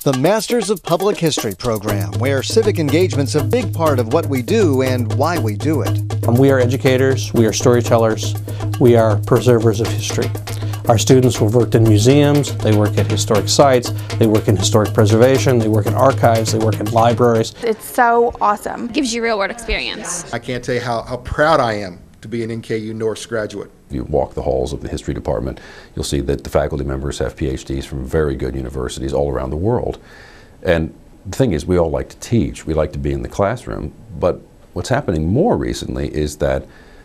The Masters of Public History program, where civic engagement's a big part of what we do and why we do it. We are educators, we are storytellers, we are preservers of history. Our students have worked in museums, they work at historic sites, they work in historic preservation, they work in archives, they work in libraries. It's so awesome. It gives you real world experience. I can't tell you how proud I am to be an NKU Norse graduate. If you walk the halls of the history department, you'll see that the faculty members have PhDs from very good universities all around the world. And the thing is, we all like to teach, we like to be in the classroom, but what's happening more recently is that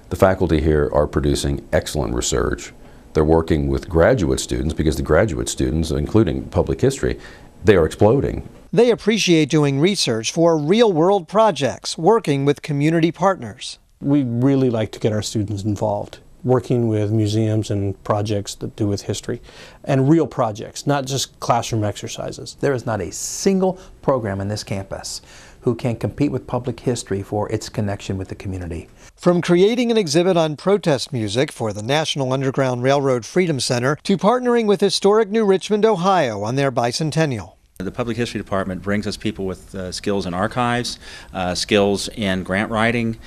the faculty here are producing excellent research. They're working with graduate students because the graduate students, including public history, they are exploding. They appreciate doing research for real-world projects, working with community partners. We really like to get our students involved, working with museums and projects that do with history, and real projects, not just classroom exercises. There is not a single program in this campus who can compete with public history for its connection with the community. From creating an exhibit on protest music for the National Underground Railroad Freedom Center to partnering with historic New Richmond, Ohio on their bicentennial. The Public History Department brings us people with skills in archives, skills in grant writing,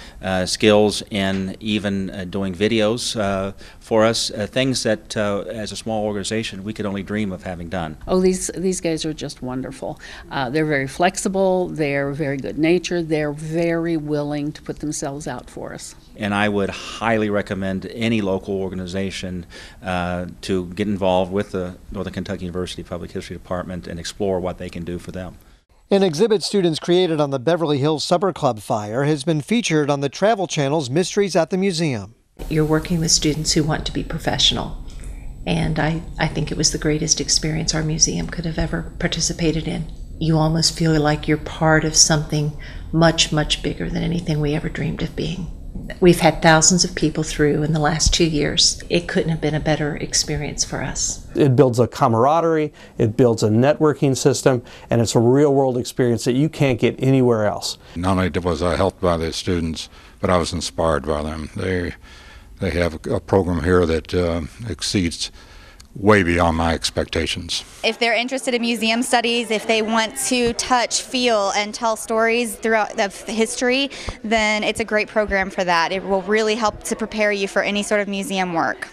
skills in even doing videos for us, things that as a small organization we could only dream of having done. Oh, these guys are just wonderful. They're very flexible, they're very good natured, they're very willing to put themselves out for us. And I would highly recommend any local organization to get involved with the Northern Kentucky University Public History Department and explore what they can do for them. An exhibit students created on the Beverly Hills Supper Club fire has been featured on the Travel Channel's Mysteries at the Museum. You're working with students who want to be professional, and I think it was the greatest experience our museum could have ever participated in. You almost feel like you're part of something much, much bigger than anything we ever dreamed of being. We've had thousands of people through in the last 2 years. It couldn't have been a better experience for us. It builds a camaraderie, it builds a networking system, and it's a real-world experience that you can't get anywhere else. Not only was I helped by the students, but I was inspired by them. They have a program here that exceeds way beyond my expectations. If they're interested in museum studies, if they want to touch, feel, and tell stories throughout the history, then it's a great program for that. It will really help to prepare you for any sort of museum work.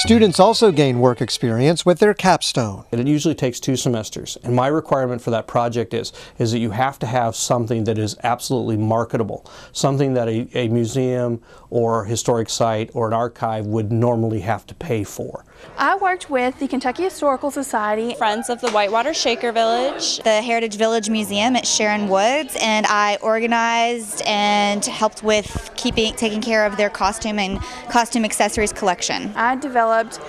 Students also gain work experience with their capstone. And it usually takes 2 semesters. And my requirement for that project is that you have to have something that is absolutely marketable, something that a museum or historic site or an archive would normally have to pay for. I worked with the Kentucky Historical Society, Friends of the Whitewater Shaker Village, the Heritage Village Museum at Sharon Woods, and I organized and helped with taking care of their costume and costume accessories collection. I developed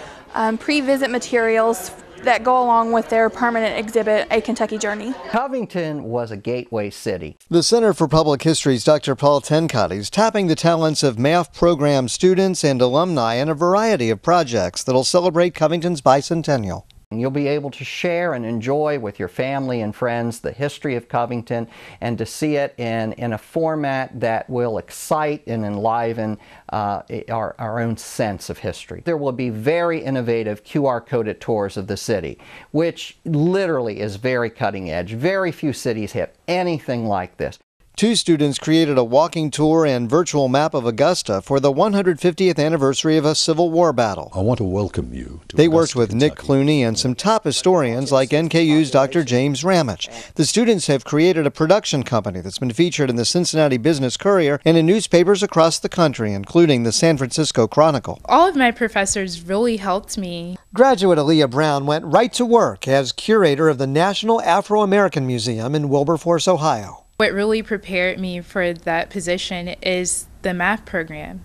pre-visit materials that go along with their permanent exhibit, A Kentucky Journey. Covington was a gateway city. The Center for Public History's Dr. Paul Tencott is tapping the talents of MAPH program students and alumni in a variety of projects that'll celebrate Covington's bicentennial. You'll be able to share and enjoy with your family and friends the history of Covington and to see it in a format that will excite and enliven our own sense of history. There will be very innovative QR-coded tours of the city, which literally is very cutting edge. Very few cities have anything like this. 2 students created a walking tour and virtual map of Augusta for the 150th anniversary of a Civil War battle. I want to welcome you to They worked with Nick Clooney and some top historians like NKU's Dr. James Ramich. The students have created a production company that's been featured in the Cincinnati Business Courier and in newspapers across the country, including the San Francisco Chronicle. All of my professors really helped me. Graduate Aaliyah Brown went right to work as curator of the National Afro-American Museum in Wilberforce, Ohio. What really prepared me for that position is the math program.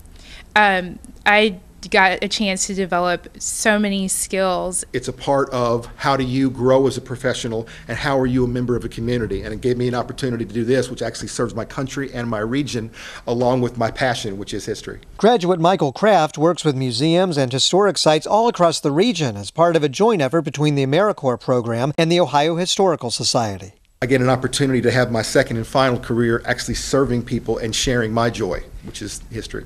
I got a chance to develop so many skills. It's a part of how do you grow as a professional and how are you a member of a community, and it gave me an opportunity to do this, which actually serves my country and my region along with my passion, which is history. Graduate Michael Kraft works with museums and historic sites all across the region as part of a joint effort between the AmeriCorps program and the Ohio Historical Society. I get an opportunity to have my second and final career actually serving people and sharing my joy, which is history.